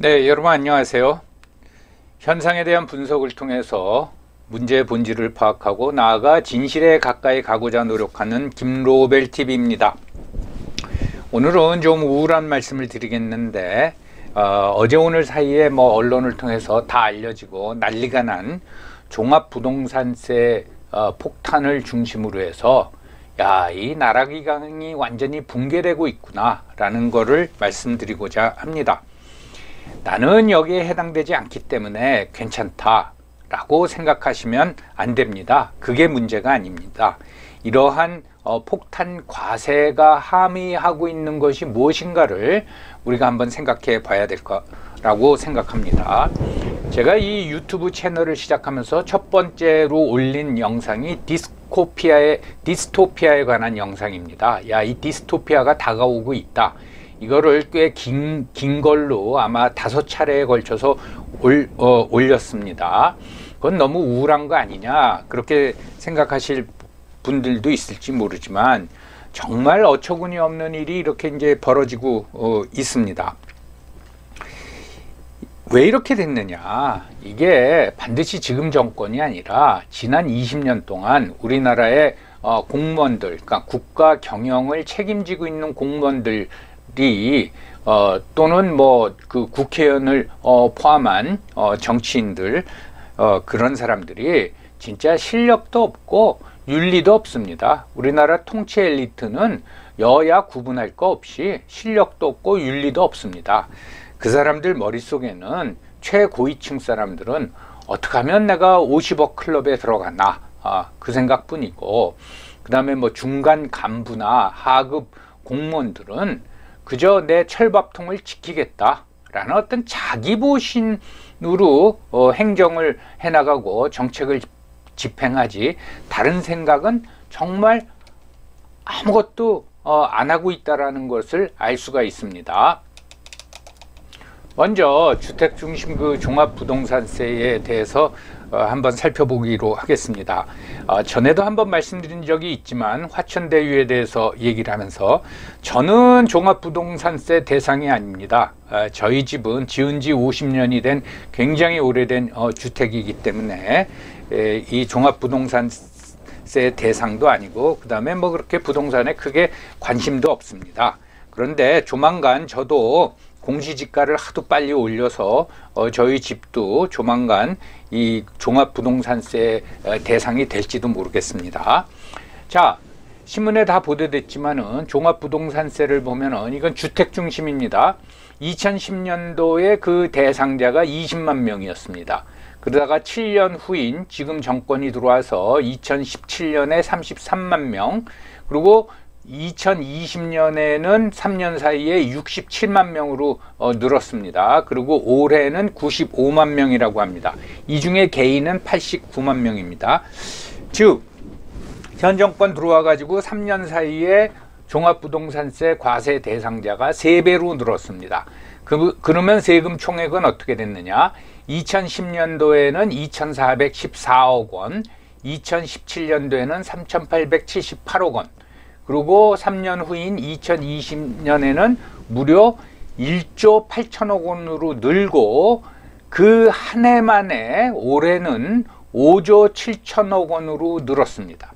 네, 여러분 안녕하세요. 현상에 대한 분석을 통해서 문제의 본질을 파악하고 나아가 진실에 가까이 가고자 노력하는 김로벨 TV입니다. 오늘은 좀 우울한 말씀을 드리겠는데 어제 오늘 사이에 언론을 통해서 다 알려지고 난리가 난 종합부동산세 폭탄을 중심으로 해서 이 나라 기강이 완전히 붕괴되고 있구나 라는 거를 말씀드리고자 합니다. 나는 여기에 해당되지 않기 때문에 괜찮다 라고 생각하시면 안 됩니다. 그게 문제가 아닙니다. 이러한 폭탄 과세가 함의하고 있는 것이 무엇인가를 우리가 한번 생각해 봐야 될 거라고 생각합니다. 제가 이 유튜브 채널을 시작하면서 첫 번째로 올린 영상이 디스토피아에 관한 영상입니다. 이 디스토피아가 다가오고 있다. 이거를 꽤 긴 걸로 아마 5차례에 걸쳐서 올렸습니다. 그건 너무 우울한 거 아니냐 그렇게 생각하실 분들도 있을지 모르지만 정말 어처구니 없는 일이 이렇게 이제 벌어지고 있습니다. 왜 이렇게 됐느냐, 이게 반드시 지금 정권이 아니라 지난 20년 동안 우리나라의 공무원들, 그러니까 국가 경영을 책임지고 있는 공무원들 또는 그 국회의원을 포함한 정치인들, 그런 사람들이 진짜 실력도 없고 윤리도 없습니다. 우리나라 통치 엘리트는 여야 구분할 거 없이 실력도 없고 윤리도 없습니다. 그 사람들 머릿속에는 최고위층 사람들은 어떻게 하면 내가 50억 클럽에 들어가나, 그 생각뿐이고, 그 다음에 중간 간부나 하급 공무원들은 그저 내 철밥통을 지키겠다라는 어떤 자기보신으로 행정을 해나가고 정책을 집행하지, 다른 생각은 정말 아무것도 안 하고 있다는 것을 알 수가 있습니다. 먼저 주택중심 그 종합부동산세에 대해서 한번 살펴보기로 하겠습니다. 전에도 한번 말씀드린 적이 있지만 화천대유에 대해서 얘기를 하면서 저는 종합부동산세 대상이 아닙니다. 저희 집은 지은 지 50년이 된 굉장히 오래된 주택이기 때문에 이 종합부동산세 대상도 아니고, 그 다음에 그렇게 부동산에 크게 관심도 없습니다. 그런데 조만간 저도 공시지가를 하도 빨리 올려서 저희 집도 조만간 이 종합부동산세 대상이 될지도 모르겠습니다. 자, 신문에 다 보도됐지만은 종합부동산세를 보면은 이건 주택 중심입니다. 2010년도에 그 대상자가 20만 명이었습니다. 그러다가 7년 후인 지금 정권이 들어와서 2017년에 33만 명, 그리고 2020년에는 3년 사이에 67만 명으로 늘었습니다. 그리고 올해는 95만 명이라고 합니다. 이 중에 개인은 89만 명입니다. 즉, 현 정권 들어와 가지고 3년 사이에 종합부동산세 과세 대상자가 3배로 늘었습니다. 그러면 세금 총액은 어떻게 됐느냐? 2010년도에는 2,414억 원, 2017년도에는 3,878억 원, 그리고 3년 후인 2020년에는 무려 1조 8천억 원으로 늘고, 그 한 해 만에 올해는 5조 7천억 원으로 늘었습니다.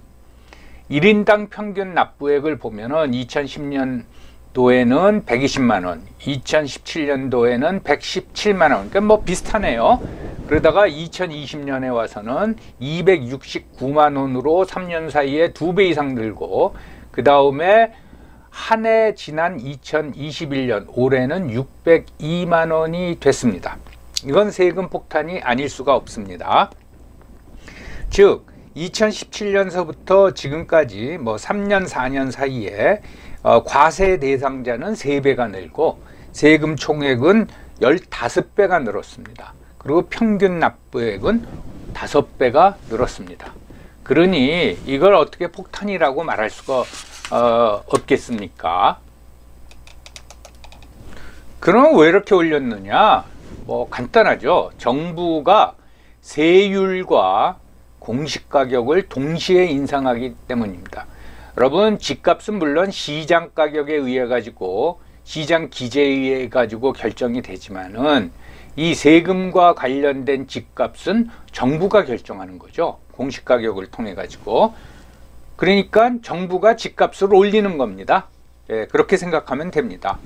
1인당 평균 납부액을 보면은 2010년도에는 120만 원, 2017년도에는 117만 원, 그러니까 비슷하네요. 그러다가 2020년에 와서는 269만 원으로 3년 사이에 2배 이상 늘고, 그 다음에 한 해 지난 2021년 올해는 602만 원이 됐습니다. 이건 세금 폭탄이 아닐 수가 없습니다. 즉 2017년서부터 지금까지 3년 4년 사이에 과세 대상자는 3배가 늘고 세금 총액은 15배가 늘었습니다. 그리고 평균 납부액은 5배가 늘었습니다. 그러니 이걸 어떻게 폭탄이라고 말할 수가 없겠습니까? 그럼 왜 이렇게 올렸느냐? 간단하죠. 정부가 세율과 공시가격을 동시에 인상하기 때문입니다. 여러분, 집값은 물론 시장 가격에 의해 가지고 시장 기제에 의해 가지고 결정이 되지만은 이 세금과 관련된 집값은 정부가 결정하는 거죠. 공시가격을 통해 가지고. 그러니까 정부가 집값을 올리는 겁니다. 예, 그렇게 생각하면 됩니다.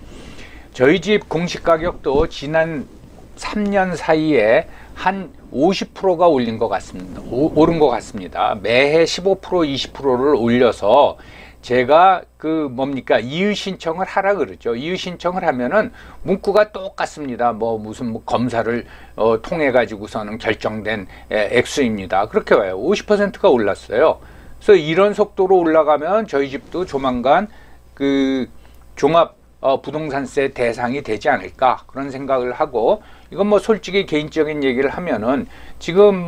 저희 집 공시가격도 지난 3년 사이에 한 50%가 올린 것 같습니다. 오른 것 같습니다. 매해 15%, 20%를 올려서 제가 이의 신청을 하라 그러죠. 이의 신청을 하면은 문구가 똑같습니다. 무슨 검사를 통해 가지고서는 결정된 액수입니다. 그렇게 와요. 50%가 올랐어요. 그래서 이런 속도로 올라가면 저희 집도 조만간 종합 부동산세 대상이 되지 않을까 그런 생각을 하고, 이건 솔직히 개인적인 얘기를 하면은 지금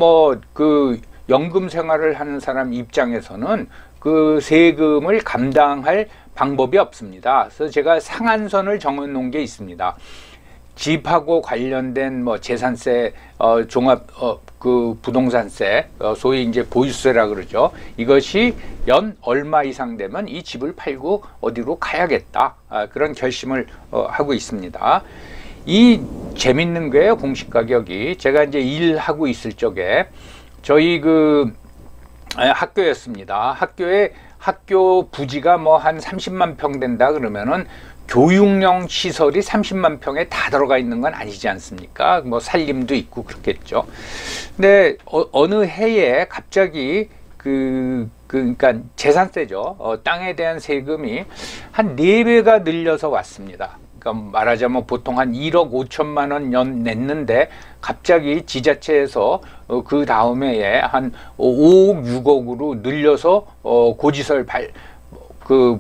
연금 생활을 하는 사람 입장에서는 그 세금을 감당할 방법이 없습니다. 그래서 제가 상한선을 정해 놓은 게 있습니다. 집하고 관련된 재산세, 종합 부동산세, 소위 이제 보유세라 그러죠. 이것이 연 얼마 이상 되면 이 집을 팔고 어디로 가야겠다, 그런 결심을 하고 있습니다. 이 재밌는 거예요. 공시가격이 제가 이제 일하고 있을 적에 저희 학교였습니다. 학교 부지가 한 30만 평 된다 그러면은 교육용 시설이 30만 평에 다 들어가 있는 건 아니지 않습니까? 살림도 있고 그렇겠죠. 근데 어느 해에 갑자기 그러니까 재산세죠. 땅에 대한 세금이 한 4배가 늘려서 왔습니다. 그러니까 말하자면 보통 한 1억 5천만 원 연 냈는데 갑자기 지자체에서 그 다음 해에 한 5억 6억으로 늘려서 고지서를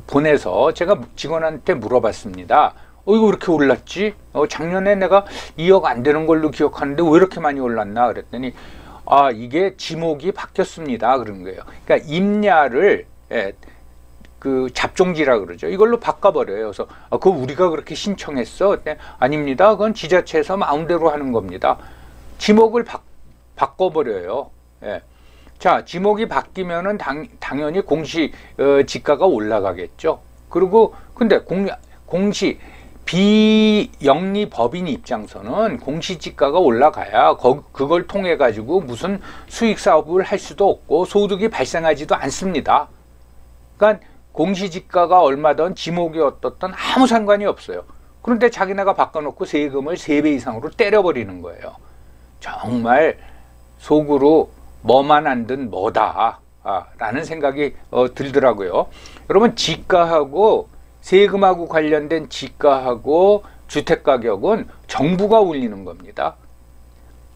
보내서 제가 직원한테 물어봤습니다. 이거 왜 이렇게 올랐지? 작년에 내가 2억 안 되는 걸로 기억하는데 왜 이렇게 많이 올랐나 그랬더니 이게 지목이 바뀌었습니다 그런 거예요. 그러니까 임야를 잡종지라 그러죠. 이걸로 바꿔버려요. 그래서 그거 우리가 그렇게 신청했어? 아닙니다. 그건 지자체에서 마음대로 하는 겁니다. 지목을 바꿔버려요. 예. 자, 지목이 바뀌면은 당연히 공시지가가 올라가겠죠. 그리고 근데 비영리법인 입장에서는 공시지가가 올라가야 그걸 통해 가지고 무슨 수익 사업을 할 수도 없고 소득이 발생하지도 않습니다. 그러니까 공시지가가 얼마든 지목이 어떻든 아무 상관이 없어요. 그런데 자기네가 바꿔놓고 세금을 3배 이상으로 때려버리는 거예요. 정말 속으로 뭐만 안 든 뭐다 라는 생각이 들더라고요. 여러분, 지가하고 세금하고 관련된 지가하고 주택가격은 정부가 올리는 겁니다.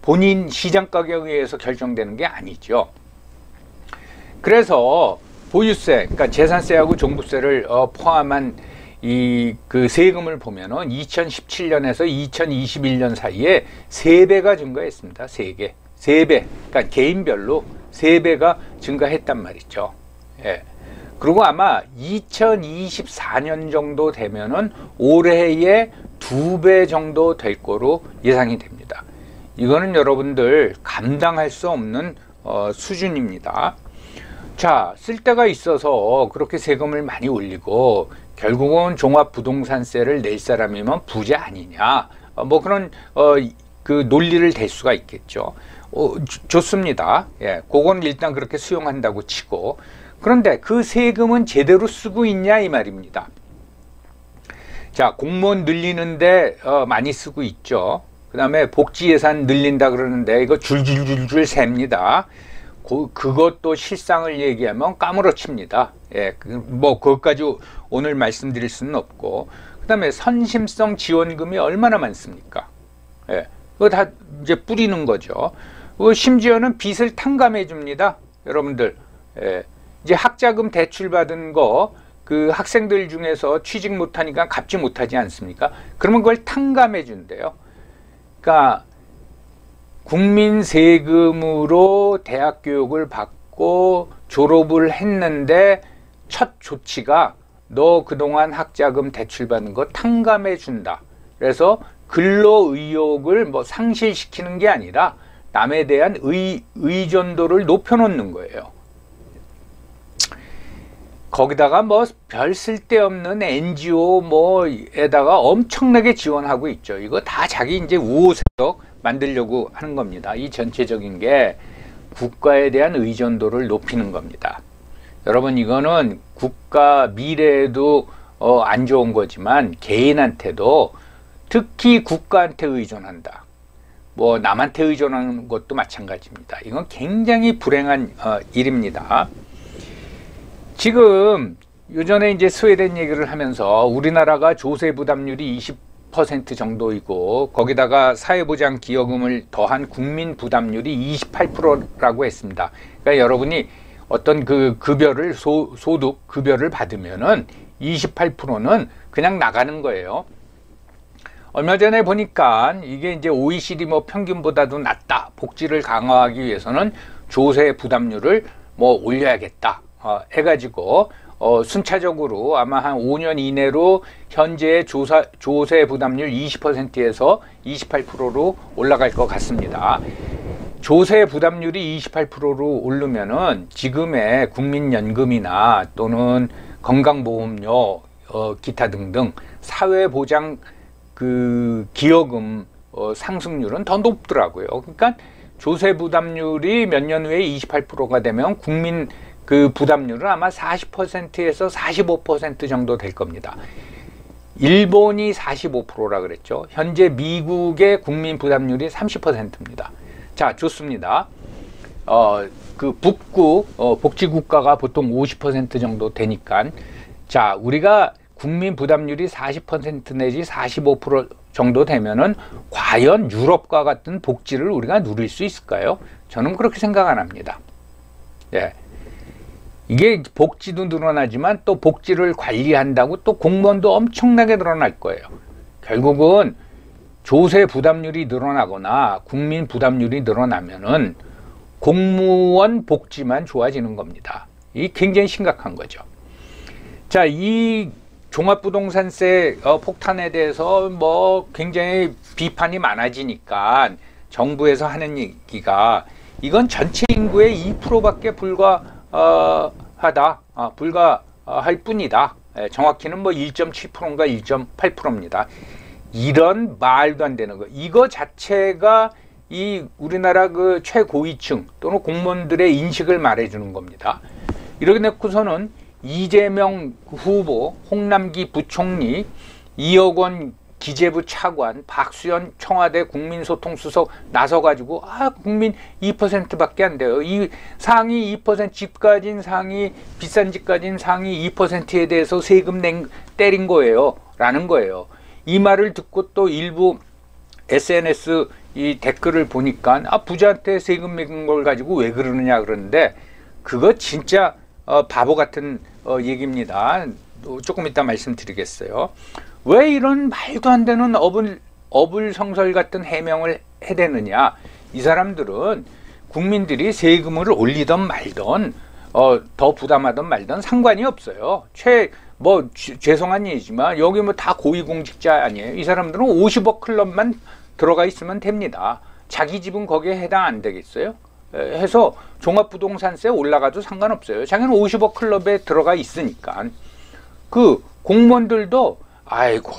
본인 시장가격에 의해서 결정되는 게 아니죠. 그래서 보유세, 그러니까 재산세하고 종부세를 포함한 그 세금을 보면은 2017년에서 2021년 사이에 3배가 증가했습니다. 3배. 그러니까 개인별로 3배가 증가했단 말이죠. 예. 그리고 아마 2024년 정도 되면은 올해에 2배 정도 될 거로 예상이 됩니다. 이거는 여러분들 감당할 수 없는 수준입니다. 자, 쓸 데가 있어서 그렇게 세금을 많이 올리고 결국은 종합부동산세를 낼 사람이면 부자 아니냐, 그런 그 논리를 댈 수가 있겠죠. 좋습니다. 예, 그건 일단 그렇게 수용한다고 치고, 그런데 그 세금은 제대로 쓰고 있냐 이 말입니다. 자, 공무원 늘리는데 많이 쓰고 있죠. 그 다음에 복지 예산 늘린다 그러는데 이거 줄줄줄줄 셉니다. 그것도 실상을 얘기하면 까무러칩니다. 예, 그것까지 오늘 말씀드릴 수는 없고, 그 다음에 선심성 지원금이 얼마나 많습니까? 예, 그거 다 이제 뿌리는 거죠. 심지어는 빚을 탕감해 줍니다. 여러분들, 예, 이제 학자금 대출 받은 거 그 학생들 중에서 취직 못하니까 갚지 못하지 않습니까? 그러면 그걸 탕감해 준대요. 그러니까 국민 세금으로 대학 교육을 받고 졸업을 했는데 첫 조치가 너 그동안 학자금 대출 받은 거 탕감해 준다. 그래서 근로 의욕을 상실시키는 게 아니라 남에 대한 의존도를 높여놓는 거예요. 거기다가 별 쓸데없는 NGO 에다가 엄청나게 지원하고 있죠. 이거 다 자기 이제 우호세력 만들려고 하는 겁니다. 이 전체적인 게 국가에 대한 의존도를 높이는 겁니다. 여러분, 이거는 국가 미래에도 안 좋은 거지만 개인한테도, 특히 국가한테 의존한다, 뭐 남한테 의존하는 것도 마찬가지입니다. 이건 굉장히 불행한 일입니다. 지금 요전에 이제 스웨덴 얘기를 하면서 우리나라가 조세 부담률이 20% 정도이고 거기다가 사회보장 기여금을 더한 국민 부담률이 28%라고 했습니다. 그러니까 여러분이 어떤 그 급여를 소득 급여를 받으면은 28%는 그냥 나가는 거예요. 얼마 전에 보니까 이게 이제 OECD 뭐 평균보다도 낮다, 복지를 강화하기 위해서는 조세 부담률을 뭐 올려야겠다 해가지고 순차적으로 아마 한 5년 이내로 현재의 조세 부담률 20%에서 28%로 올라갈 것 같습니다. 조세 부담률이 28%로 오르면은 지금의 국민연금이나 또는 건강보험료, 기타 등등 사회보장 그 기여금 상승률은 더 높더라고요. 그러니까 조세 부담률이 몇 년 후에 28%가 되면 국민 그 부담률은 아마 40%에서 45% 정도 될 겁니다. 일본이 45%라 그랬죠. 현재 미국의 국민 부담률이 30%입니다. 자, 좋습니다. 그 북구 복지국가가 보통 50% 정도 되니까, 자, 우리가 국민 부담률이 40% 내지 45% 정도 되면은 과연 유럽과 같은 복지를 우리가 누릴 수 있을까요? 저는 그렇게 생각 안 합니다. 예. 이게 복지도 늘어나지만 또 복지를 관리한다고 또 공무원도 엄청나게 늘어날 거예요. 결국은 조세 부담률이 늘어나거나 국민 부담률이 늘어나면은 공무원 복지만 좋아지는 겁니다. 이 굉장히 심각한 거죠. 자, 이 종합부동산세 폭탄에 대해서 뭐 굉장히 비판이 많아지니까 정부에서 하는 얘기가 이건 전체 인구의 2%밖에 불과할 뿐이다. 정확히는 뭐 1.7%인가 1.8%입니다. 이런 말도 안 되는 거. 이거 자체가 이 우리나라 그 최고위층 또는 공무원들의 인식을 말해주는 겁니다. 이렇게 놓고서는 이재명 후보, 홍남기 부총리, 이억원 기재부 차관, 박수현 청와대 국민소통수석 나서가지고 국민 2%밖에 안 돼요. 이 상위 2% 집 가진 상위 비싼 집 가진 상위 2%에 대해서 세금 때린 거예요. 라는 거예요. 이 말을 듣고 또 일부 SNS 이 댓글을 보니까 부자한테 세금 매긴 걸 가지고 왜 그러느냐 그러는데 그거 진짜 바보 같은 얘기입니다. 조금 이따 말씀드리겠어요. 왜 이런 말도 안 되는 어불성설 같은 해명을 해대느냐. 이 사람들은 국민들이 세금을 올리던 말던 더 부담하던 말던 상관이 없어요. 죄송한 얘기지만 여기 뭐 다 고위공직자 아니에요. 이 사람들은 50억 클럽만 들어가 있으면 됩니다. 자기 집은 거기에 해당 안 되겠어요? 해서 종합부동산세 올라가도 상관없어요. 자기는 50억 클럽에 들어가 있으니까. 그 공무원들도 아이고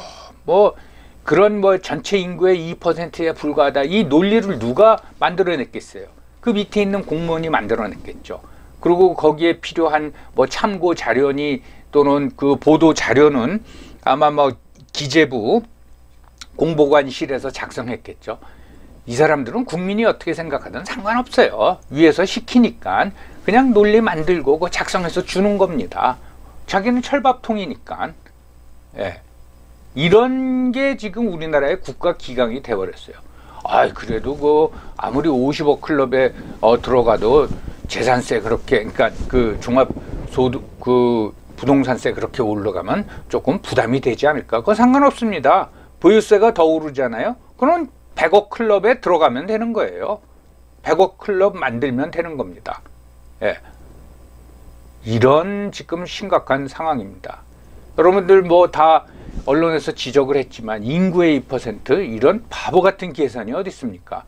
뭐 그런 뭐 전체 인구의 2%에 불과하다. 이 논리를 누가 만들어냈겠어요? 그 밑에 있는 공무원이 만들어냈겠죠. 그리고 거기에 필요한 뭐 참고 자료니 또는 그 보도 자료는 아마 뭐 기재부 공보관실에서 작성했겠죠. 이 사람들은 국민이 어떻게 생각하든 상관없어요. 위에서 시키니까 그냥 논리 만들고 그거 작성해서 주는 겁니다. 자기는 철밥통이니까. 예. 이런 게 지금 우리나라의 국가 기강이 돼버렸어요. 그래도 아무리 50억 클럽에 들어가도 재산세 그렇게, 그러니까 그 종합소득 그 부동산세 그렇게 올라가면 조금 부담이 되지 않을까? 그거 상관없습니다. 보유세가 더 오르잖아요. 그럼 100억 클럽에 들어가면 되는 거예요. 100억 클럽 만들면 되는 겁니다. 예. 이런 지금 심각한 상황입니다. 여러분들 뭐 다 언론에서 지적을 했지만 인구의 2% 이런 바보 같은 계산이 어디 있습니까?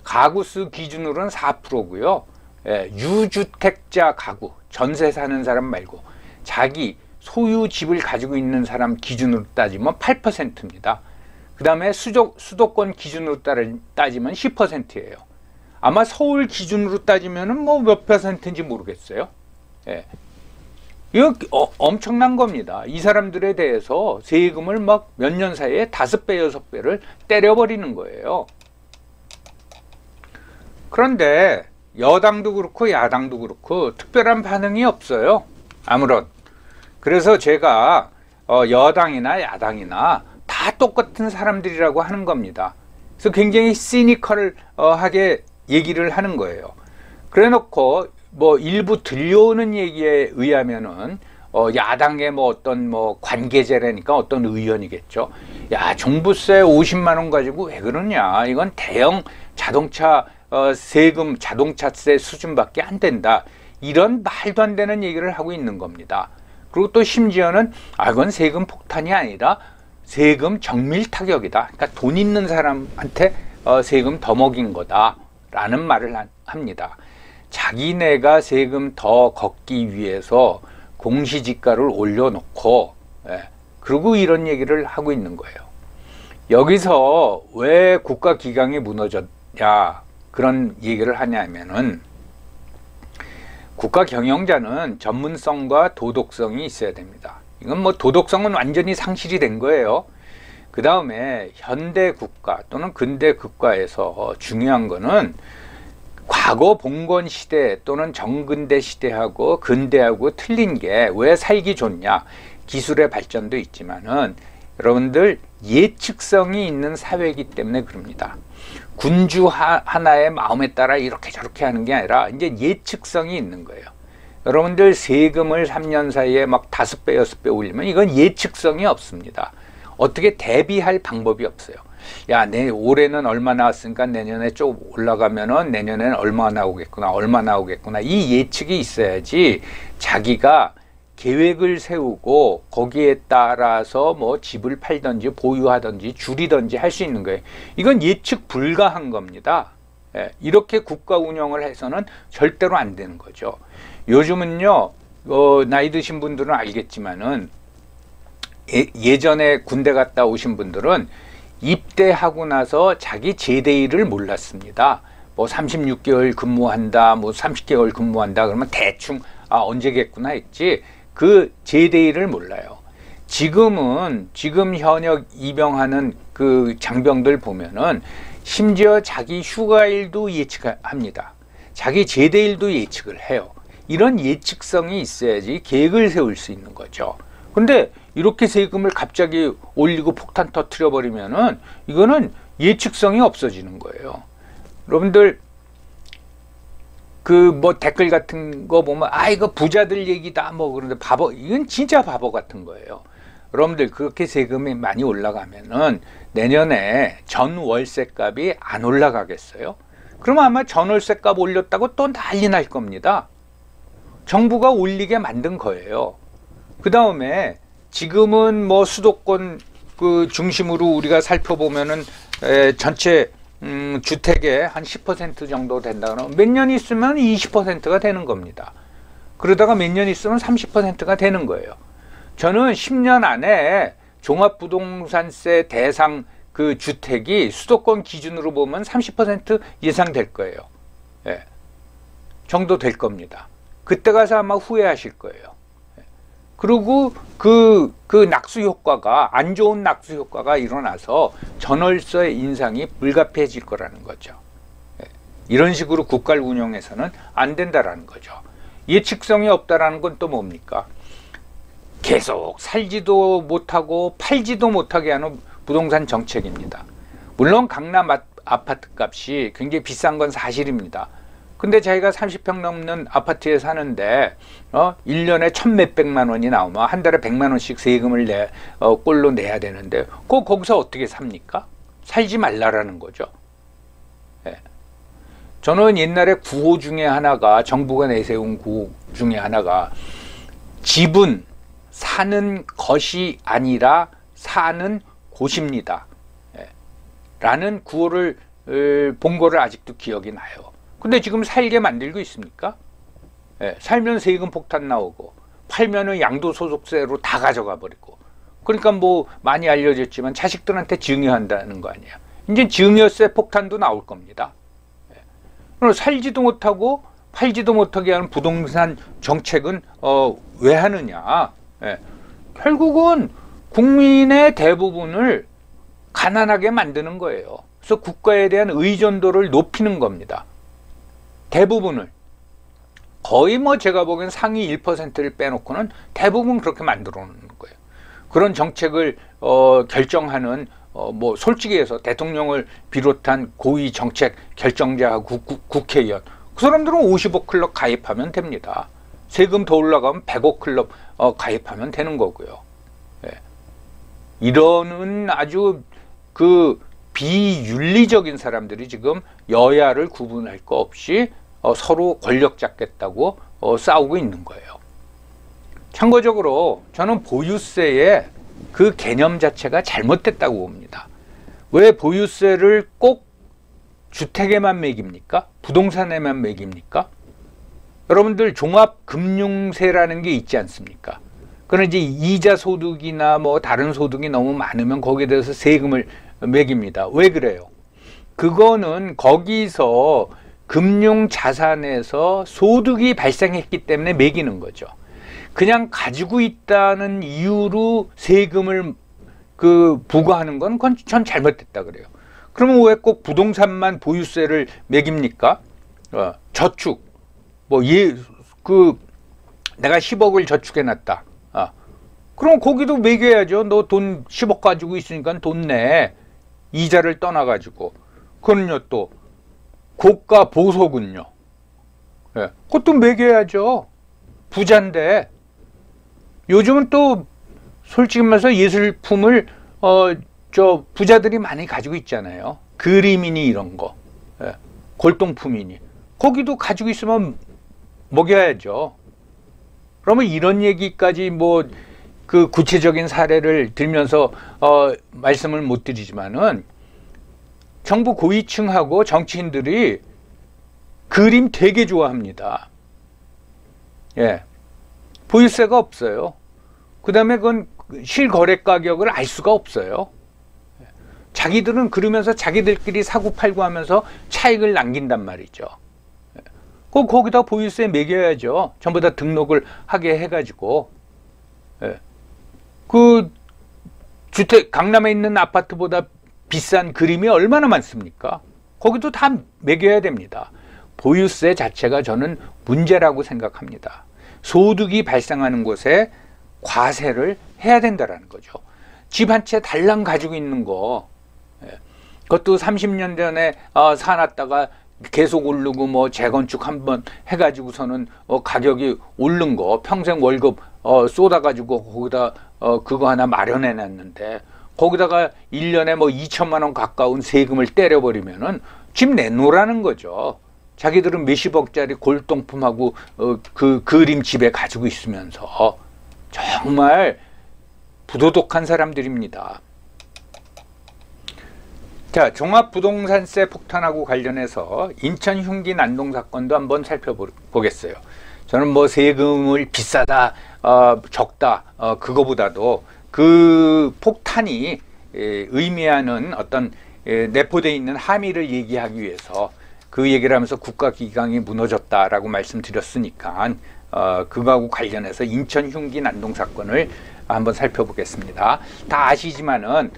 가구수 기준으로는 4%고요. 예, 유주택자 가구, 전세 사는 사람 말고 자기 소유 집을 가지고 있는 사람 기준으로 따지면 8%입니다. 그 다음에 수도권 기준으로 따지면 10%예요. 아마 서울 기준으로 따지면은 뭐 몇 퍼센트인지 모르겠어요. 예. 이거 엄청난 겁니다. 이 사람들에 대해서 세금을 막 몇 년 사이에 5배, 6배를 때려버리는 거예요. 그런데 여당도 그렇고 야당도 그렇고 특별한 반응이 없어요. 아무런. 그래서 제가 여당이나 야당이나 다 똑같은 사람들이라고 하는 겁니다. 그래서 굉장히 시니컬하게 얘기를 하는 거예요. 그래 놓고 뭐 일부 들려오는 얘기에 의하면은 야당의 뭐 어떤 뭐 관계자라니까 어떤 의원이겠죠. 야, 종부세 50만 원 가지고 왜 그러냐. 이건 대형 자동차 세금, 자동차세 수준밖에 안 된다. 이런 말도 안 되는 얘기를 하고 있는 겁니다. 그리고 또 심지어는 이건 세금 폭탄이 아니라 세금 정밀 타격이다. 그러니까 돈 있는 사람한테 세금 더 먹인 거다라는 말을 합니다. 자기네가 세금 더 걷기 위해서 공시지가를 올려놓고 그리고 이런 얘기를 하고 있는 거예요. 여기서 왜 국가기강이 무너졌냐 그런 얘기를 하냐면은 국가 경영자는 전문성과 도덕성이 있어야 됩니다. 이건 뭐 도덕성은 완전히 상실이 된 거예요. 그 다음에 현대 국가 또는 근대 국가에서 중요한 거는 과거 봉건 시대 또는 정근대 시대하고 근대하고 틀린 게 왜 살기 좋냐. 기술의 발전도 있지만은 여러분들 예측성이 있는 사회이기 때문에 그럽니다. 군주 하나의 마음에 따라 이렇게 저렇게 하는 게 아니라 이제 예측성이 있는 거예요. 여러분들 세금을 3년 사이에 막 5배, 6배 올리면 이건 예측성이 없습니다. 어떻게 대비할 방법이 없어요. 야, 올해는 얼마 나왔으니까 내년에 좀 올라가면은 내년에는 얼마 나오겠구나, 얼마 나오겠구나. 이 예측이 있어야지 자기가 계획을 세우고 거기에 따라서 뭐 집을 팔든지 보유하든지 줄이든지 할 수 있는 거예요. 이건 예측 불가한 겁니다. 이렇게 국가 운영을 해서는 절대로 안 되는 거죠. 요즘은요, 나이 드신 분들은 알겠지만은 예전에 군대 갔다 오신 분들은 입대하고 나서 자기 제대일을 몰랐습니다. 뭐 36개월 근무한다, 뭐 30개월 근무한다 그러면 대충 언제겠구나 했지 그 제대일을 몰라요. 지금 현역 입영하는 그 장병들 보면은 심지어 자기 휴가일도 예측합니다. 자기 제대일도 예측을 해요. 이런 예측성이 있어야지 계획을 세울 수 있는 거죠. 근데 이렇게 세금을 갑자기 올리고 폭탄 터트려 버리면은 이거는 예측성이 없어지는 거예요. 여러분들 그 뭐 댓글 같은 거 보면 이거 부자들 얘기다 뭐 그런데 바보, 이건 진짜 바보 같은 거예요. 여러분들 그렇게 세금이 많이 올라가면은 내년에 전 월세값이 안 올라가겠어요? 그러면 아마 전 월세값 올렸다고 또 난리 날 겁니다. 정부가 올리게 만든 거예요. 그 다음에 지금은 뭐 수도권 그 중심으로 우리가 살펴보면은 전체 주택의 한 10% 정도 된다 그러면 몇 년 있으면 20%가 되는 겁니다. 그러다가 몇 년 있으면 30%가 되는 거예요. 저는 10년 안에 종합부동산세 대상 그 주택이 수도권 기준으로 보면 30% 예상 될 거예요. 정도 될 겁니다. 그때 가서 아마 후회하실 거예요. 그리고 그 낙수 효과가, 안 좋은 낙수 효과가 일어나서 전월세 인상이 불가피해질 거라는 거죠. 이런 식으로 국가를 운영해서는 안 된다라는 거죠. 예측성이 없다라는 건 또 뭡니까? 계속 살지도 못하고 팔지도 못하게 하는 부동산 정책입니다. 물론 강남 아파트 값이 굉장히 비싼 건 사실입니다. 근데 자기가 30평 넘는 아파트에 사는데 1년에 1,몇백만 원이 나오면 한 달에 100만 원씩 세금을 꼴로 내야 되는데 거기서 어떻게 삽니까? 살지 말라라는 거죠. 저는 옛날에 구호 중에 하나가, 정부가 내세운 구호 중에 하나가 집은 사는 것이 아니라 사는 곳입니다. 라는 구호를 본 거를 아직도 기억이 나요. 근데 지금 살게 만들고 있습니까? 살면 세금 폭탄 나오고 팔면은 양도소득세로 다 가져가 버리고 그러니까 뭐 많이 알려졌지만 자식들한테 증여한다는 거 아니에요. 이제 증여세 폭탄도 나올 겁니다. 그럼 살지도 못하고 팔지도 못하게 하는 부동산 정책은 왜 하느냐? 결국은 국민의 대부분을 가난하게 만드는 거예요. 그래서 국가에 대한 의존도를 높이는 겁니다. 대부분을. 거의 뭐 제가 보기엔 상위 1%를 빼놓고는 대부분 그렇게 만들어 놓는 거예요. 그런 정책을 결정하는 뭐 솔직히 해서 대통령을 비롯한 고위 정책 결정자하고 국회의원, 그 사람들은 50억 클럽 가입하면 됩니다. 세금 더 올라가면 100억 클럽 가입하면 되는 거고요. 이러는 아주 그 비윤리적인 사람들이 지금 여야를 구분할 거 없이 서로 권력 잡겠다고 싸우고 있는 거예요. 참고적으로 저는 보유세의 그 개념 자체가 잘못됐다고 봅니다. 왜 보유세를 꼭 주택에만 매깁니까? 부동산에만 매깁니까? 여러분들 종합금융세라는 게 있지 않습니까? 그런 이제 이자 소득이나 뭐 다른 소득이 너무 많으면 거기에 대해서 세금을 매깁니다. 왜 그래요? 그거는 거기서 금융 자산에서 소득이 발생했기 때문에 매기는 거죠. 그냥 가지고 있다는 이유로 세금을 부과하는 건 그건 전 잘못됐다 그래요. 그러면 왜 꼭 부동산만 보유세를 매깁니까? 저축 내가 10억을 저축해 놨다. 그럼 거기도 매겨야죠. 너 돈 10억 가지고 있으니까 돈 내. 이자를 떠나 가지고. 그건요 또 고가 보석은요. 그것도 매겨야죠. 부자인데. 요즘은 또 솔직히 말해서 예술품을 부자들이 많이 가지고 있잖아요. 그림이니 이런 거, 골동품이니 거기도 가지고 있으면 먹여야죠. 그러면 이런 얘기까지 뭐 그 구체적인 사례를 들면서 말씀을 못 드리지만은 정부 고위층하고 정치인들이 그림 되게 좋아합니다. 보유세가 없어요. 그 다음에 그건 실거래 가격을 알 수가 없어요. 자기들은 그러면서 자기들끼리 사고 팔고 하면서 차익을 남긴단 말이죠. 거기다 보유세 매겨야죠. 전부 다 등록을 하게 해가지고. 그 주택, 강남에 있는 아파트보다 비싼 그림이 얼마나 많습니까? 거기도 다 매겨야 됩니다. 보유세 자체가 저는 문제라고 생각합니다. 소득이 발생하는 곳에 과세를 해야 된다는 거죠. 집 한 채 달랑 가지고 있는 거, 그것도 30년 전에 사놨다가 계속 오르고 뭐 재건축 한번 해가지고서는 가격이 오른 거, 평생 월급 쏟아가지고 거기다 그거 하나 마련해 놨는데 거기다가 1년에 뭐 2천만 원 가까운 세금을 때려버리면은 집 내놓으라는 거죠. 자기들은 몇십억짜리 골동품하고 그 그림 집에 가지고 있으면서 정말 부도덕한 사람들입니다. 자, 종합부동산세 폭탄하고 관련해서 인천 흉기 난동 사건도 한번 살펴보겠어요. 저는 뭐 세금을 비싸다, 적다, 그거보다도 그 폭탄이 의미하는 어떤 내포되어 있는 함의를 얘기하기 위해서 그 얘기를 하면서 국가기강이 무너졌다라고 말씀드렸으니까 그거하고 관련해서 인천 흉기 난동 사건을 한번 살펴보겠습니다. 다 아시지만은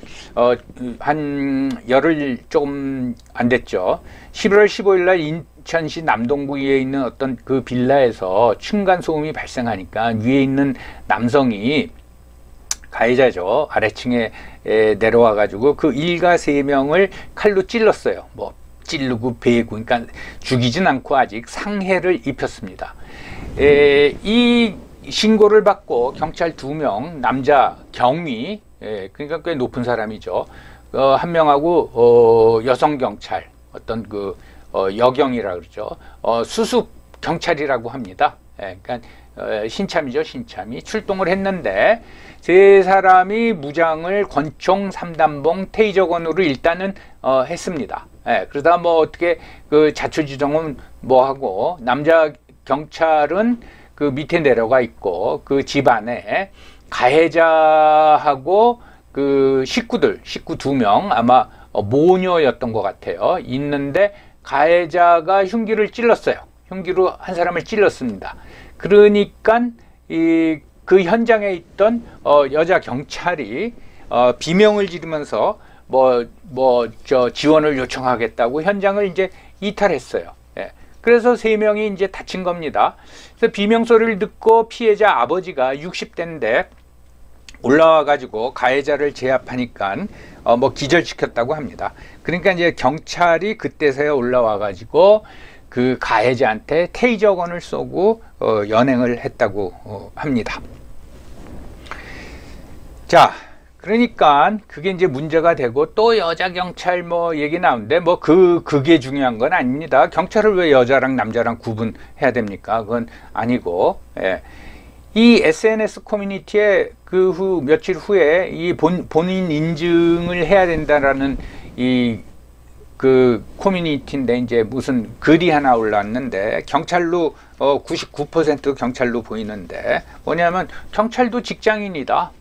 한 열흘 조금 안 됐죠. 11월 15일 날 인천시 남동구에 있는 어떤 그 빌라에서 층간 소음이 발생하니까 위에 있는 남성이 가해자죠. 아래층에 내려와 가지고 그 일가 3명을 칼로 찔렀어요. 뭐 찌르고 베고, 그러니까 죽이진 않고 아직 상해를 입혔습니다. 이 신고를 받고 경찰 2명, 남자 경위, 그러니까 꽤 높은 사람이죠. 한 명하고 여성 경찰, 어떤 그 여경이라 그러죠. 수습 경찰이라고 합니다. 그러니까 신참이죠, 신참이 출동을 했는데 세 사람이 무장을 권총 3단봉 테이저건으로 일단은 했습니다. 그러다 뭐 어떻게 그 자초지종은 뭐 하고 남자 경찰은 그 밑에 내려가 있고 그 집 안에 가해자하고 그 식구 2명 아마 모녀였던 것 같아요. 있는데 가해자가 흉기를 찔렀어요. 흉기로 한 사람을 찔렀습니다. 그러니까 그 현장에 있던 여자 경찰이 비명을 지르면서 지원을 요청하겠다고 현장을 이제 이탈했어요. 예. 그래서 3명이 이제 다친 겁니다. 그래서 비명 소리를 듣고 피해자 아버지가 60대인데 올라와 가지고 가해자를 제압하니까 기절시켰다고 합니다. 그러니까 이제 경찰이 그때서야 올라와 가지고 그 가해자한테 테이저건을 쏘고 연행을 했다고 합니다. 자, 그러니까 그게 이제 문제가 되고 또 여자 경찰 얘기 나오는데 그게 중요한 건 아닙니다. 경찰을 왜 여자랑 남자랑 구분해야 됩니까? 그건 아니고, 예. 이 SNS 커뮤니티에 그 후 며칠 후에 이 본인 인증을 해야 된다라는 그 커뮤니티인데 이제 무슨 글이 하나 올랐는데 경찰로 99% 경찰로 보이는데 뭐냐면 경찰도 직장인이다.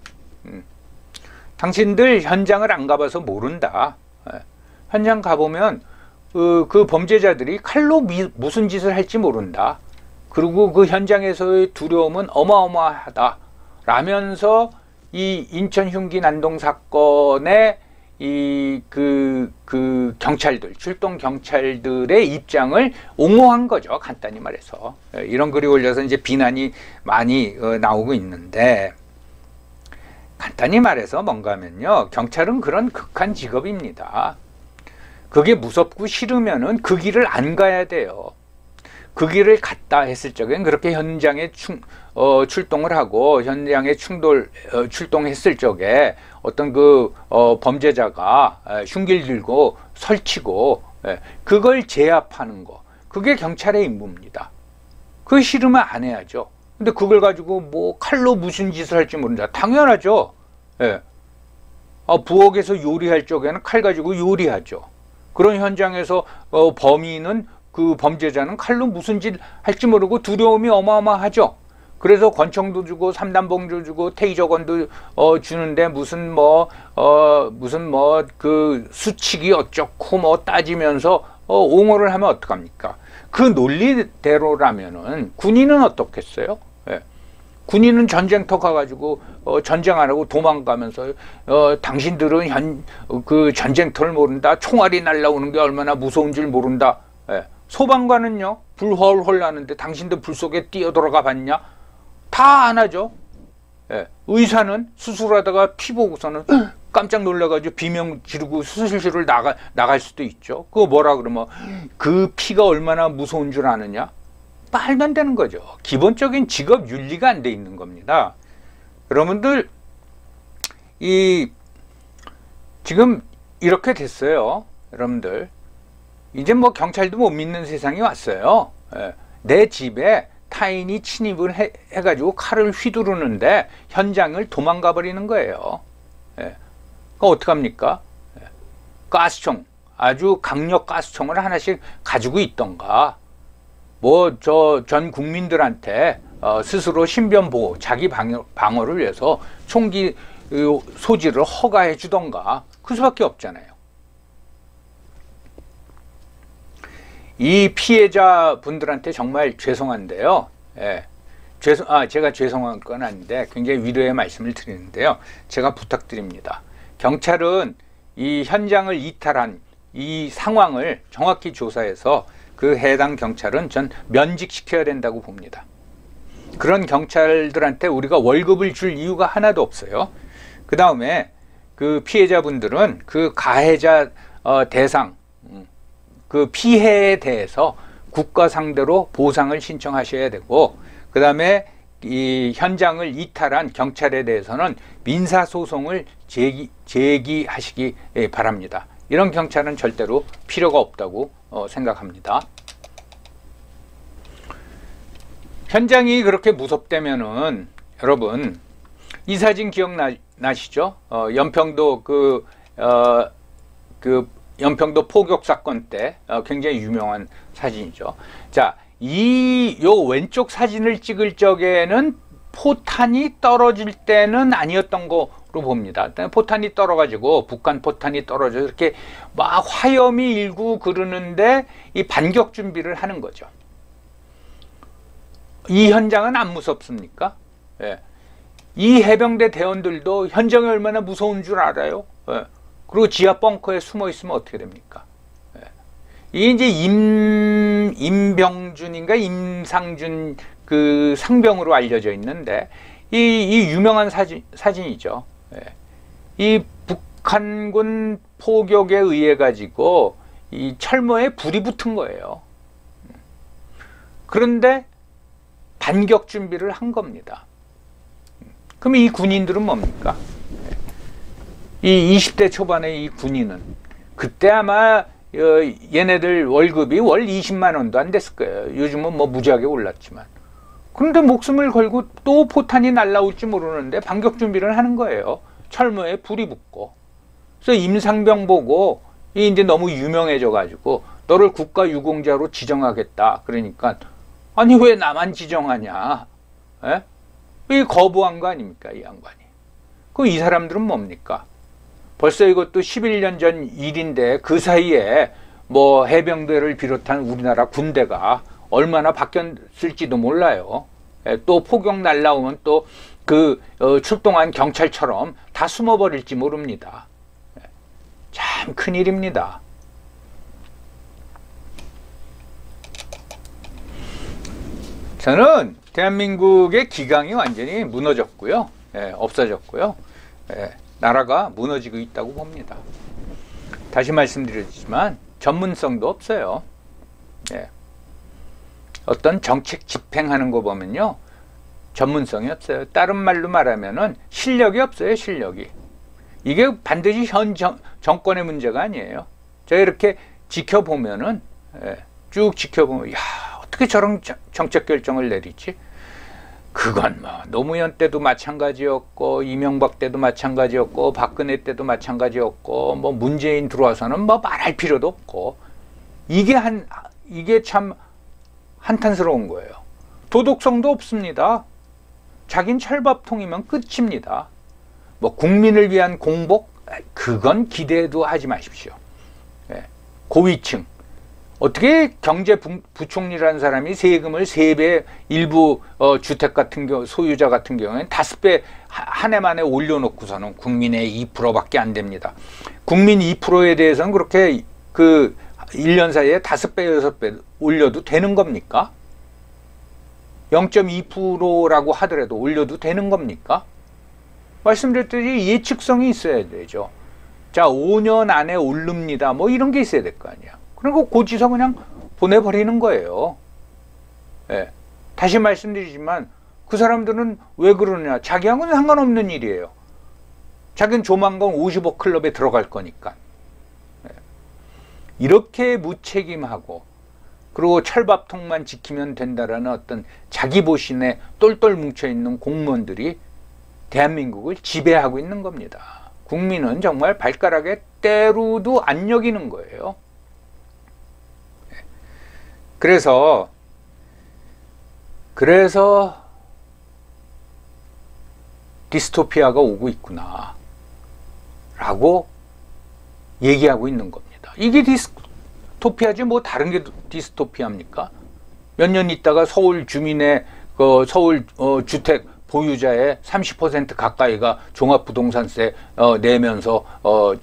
당신들 현장을 안 가봐서 모른다. 현장 가보면 그 범죄자들이 칼로 무슨 짓을 할지 모른다. 그리고 그 현장에서의 두려움은 어마어마하다. 라면서 이 인천 흉기 난동 사건의 그 경찰들, 출동 경찰들의 입장을 옹호한 거죠. 간단히 말해서. 이런 글이 올려서 이제 비난이 많이 나오고 있는데, 간단히 말해서 뭔가 하면요. 경찰은 그런 극한 직업입니다. 그게 무섭고 싫으면은 그 길을 안 가야 돼요. 그 길을 갔다 했을 적엔 그렇게 현장에 출동을 하고 현장에 출동했을 적에 어떤 그 범죄자가 흉기를 들고 설치고 그걸 제압하는 거, 그게 경찰의 임무입니다. 그거 싫으면 안 해야죠. 근데 그걸 가지고 칼로 무슨 짓을 할지 모른다. 당연하죠. 예. 부엌에서 요리할 적에는 칼 가지고 요리하죠. 그런 현장에서 범인은 그 범죄자는 칼로 무슨 짓 할지 모르고 두려움이 어마어마하죠. 그래서 권총도 주고 삼단봉도 주고 테이저건도 주는데 무슨 그 수칙이 어쩌고 따지면서 옹호를 하면 어떡합니까? 그 논리대로라면은 군인은 어떻겠어요? 예. 군인은 전쟁터 가가지고 전쟁 안 하고 도망가면서 당신들은 그 전쟁터를 모른다. 총알이 날라오는 게 얼마나 무서운 줄 모른다. 예. 소방관은요, 불 헐헐 나는데 당신들 불 속에 뛰어들어가 봤냐? 다 안 하죠. 예. 의사는 수술하다가 피 보고서는 깜짝 놀라가지고 비명 지르고 수술실을 나갈 수도 있죠. 그거 뭐라 그러면 그 피가 얼마나 무서운 줄 아느냐? 말도 안 되는 거죠. 기본적인 직업 윤리가 안 돼 있는 겁니다. 여러분들, 지금 이렇게 됐어요. 여러분들. 이제 경찰도 못 믿는 세상이 왔어요. 예. 내 집에 타인이 침입을 해가지고 칼을 휘두르는데 현장을 도망가 버리는 거예요. 예. 그럼 어떡합니까? 예. 가스총, 아주 강력 가스총을 하나씩 가지고 있던가, 전 국민들한테 스스로 신변보호, 자기 방어를 위해서 총기 소지를 허가해 주던가, 그 수밖에 없잖아요. 이 피해자분들한테 정말 죄송한데요. 예. 제가 죄송한 건 아닌데 굉장히 위로의 말씀을 드리는데요. 제가 부탁드립니다. 경찰은 이 현장을 이탈한 이 상황을 정확히 조사해서 그 해당 경찰은 전 면직시켜야 된다고 봅니다. 그런 경찰들한테 우리가 월급을 줄 이유가 하나도 없어요. 그 다음에 그 피해자분들은 그 가해자 대상, 그 피해에 대해서 국가 상대로 보상을 신청하셔야 되고, 그 다음에 이 현장을 이탈한 경찰에 대해서는 민사소송을 제기하시기 바랍니다. 이런 경찰은 절대로 필요가 없다고 생각합니다. 현장이 그렇게 무섭다면은 여러분, 이 사진 기억나시죠? 연평도 연평도 포격 사건 때 굉장히 유명한 사진이죠. 자, 요 왼쪽 사진을 찍을 적에는 포탄이 떨어질 때는 아니었던 거로 봅니다. 포탄이 떨어가지고 북한 포탄이 떨어져 이렇게 막 화염이 일고 그러는데 이 반격 준비를 하는 거죠. 이 현장은 안 무섭습니까? 예. 이 해병대 대원들도 현장이 얼마나 무서운 줄 알아요. 예. 그리고 지하 벙커에 숨어 있으면 어떻게 됩니까? 예. 이게 이제 임병준인가 임상준 그 상병으로 알려져 있는데 이 유명한 사진이죠. 예. 이 북한군 포격에 의해 가지고 이 철모에 불이 붙은 거예요. 그런데 반격 준비를 한 겁니다. 그럼 이 군인들은 뭡니까? 이 20대 초반의 이 군인은 그때 아마 얘네들 월급이 월 20만 원도 안 됐을 거예요. 요즘은 뭐 무지하게 올랐지만. 그런데 목숨을 걸고 또 포탄이 날라올지 모르는데 반격 준비를 하는 거예요. 철모에 불이 붙고. 그래서 임상병 보고 이제 너무 유명해져 가지고 너를 국가유공자로 지정하겠다. 그러니까 아니 왜 나만 지정하냐? 에? 이 거부한 거 아닙니까? 이 양반이. 그럼 이 사람들은 뭡니까? 벌써 이것도 11년 전 일인데 그 사이에 뭐 해병대를 비롯한 우리나라 군대가 얼마나 바뀌었을지도 몰라요. 또 포격 날라오면 또 그 출동한 경찰처럼 다 숨어버릴지 모릅니다. 참 큰일입니다. 저는 대한민국의 기강이 완전히 무너졌고요. 없어졌고요. 나라가 무너지고 있다고 봅니다. 다시 말씀드리지만 전문성도 없어요. 어떤 정책 집행하는 거 보면요. 전문성이 없어요. 다른 말로 말하면은 실력이 없어요. 실력이. 이게 반드시 현 정권의 문제가 아니에요. 제가 이렇게 지켜보면은 쭉 지켜보면 야 어떻게 저런 정책 결정을 내리지? 그건 뭐 노무현 때도 마찬가지였고 이명박 때도 마찬가지였고 박근혜 때도 마찬가지였고 뭐 문재인 들어와서는 뭐 말할 필요도 없고 이게 참 한탄스러운 거예요. 도덕성도 없습니다. 자긴 철밥통이면 끝입니다. 뭐 국민을 위한 공복 그건 기대도 하지 마십시오. 고위층 어떻게 경제부총리라는 사람이 세금을 3배 일부 주택 같은 경우 소유자 같은 경우에는 5배 한 해 만에 올려놓고서는 국민의 2%밖에 안 됩니다. 국민 2%에 대해서는 그렇게 그 1년 사이에 5배 6배 올려도 되는 겁니까? 0.2%라고 하더라도 올려도 되는 겁니까? 말씀드렸듯이 예측성이 있어야 되죠. 자, 5년 안에 오릅니다. 뭐 이런 게 있어야 될 거 아니야. 그리고 고지서 그냥 보내버리는 거예요. 다시 말씀드리지만 그 사람들은 왜 그러냐. 자기하고는 상관없는 일이에요. 자기는 조만간 55 클럽에 들어갈 거니까. 이렇게 무책임하고 그리고 철밥통만 지키면 된다라는 어떤 자기보신에 똘똘 뭉쳐있는 공무원들이 대한민국을 지배하고 있는 겁니다. 국민은 정말 발가락에 때로도 안 여기는 거예요. 그래서 디스토피아가 오고 있구나 라고 얘기하고 있는 겁니다. 이게 디스토피아지 뭐 다른 게 디스토피아입니까? 몇 년 있다가 서울 주민의 서울 주택 보유자의 30% 가까이가 종합부동산세 내면서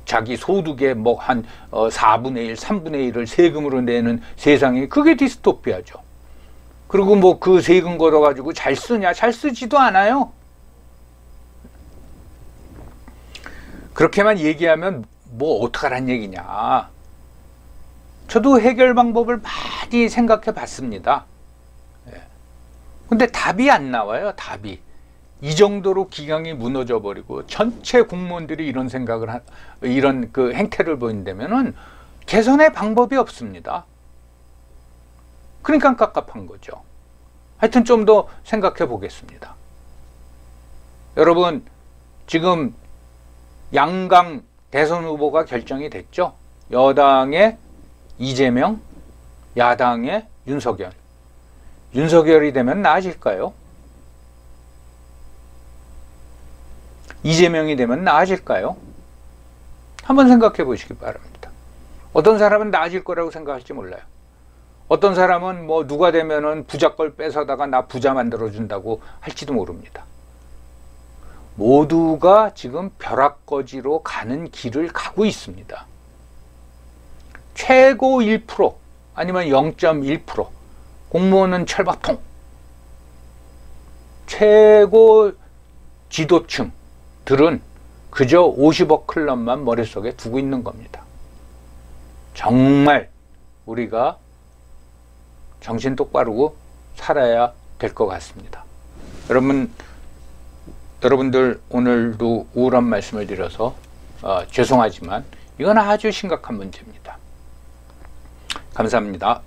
자기 소득의 뭐 한 4분의 1, 3분의 1을 세금으로 내는 세상이 그게 디스토피아죠. 그리고 뭐 그 세금 걷어가지고 잘 쓰냐? 잘 쓰지도 않아요. 그렇게만 얘기하면 뭐 어떡하란 얘기냐. 저도 해결 방법을 많이 생각해 봤습니다. 근데 답이 안 나와요. 답이. 이 정도로 기강이 무너져 버리고 전체 공무원들이 이런 생각을 이런 그 행태를 보인다면은 개선의 방법이 없습니다. 그러니까 깝깝한 거죠. 하여튼 좀 더 생각해 보겠습니다. 여러분 지금 양강 대선 후보가 결정이 됐죠. 여당의 이재명, 야당의 윤석열. 윤석열이 되면 나아질까요? 이재명이 되면 나아질까요? 한번 생각해 보시기 바랍니다. 어떤 사람은 나아질 거라고 생각할지 몰라요. 어떤 사람은 뭐 누가 되면은 부자 걸 뺏어다가 나 부자 만들어준다고 할지도 모릅니다. 모두가 지금 벼락거지로 가는 길을 가고 있습니다. 최고 1% 아니면 0.1% 공무원은 철밥통, 최고 지도층들은 그저 50억 클럽만 머릿속에 두고 있는 겁니다. 정말 우리가 정신 똑바르고 살아야 될 것 같습니다. 여러분들 오늘도 우울한 말씀을 드려서 죄송하지만 이건 아주 심각한 문제입니다. 감사합니다.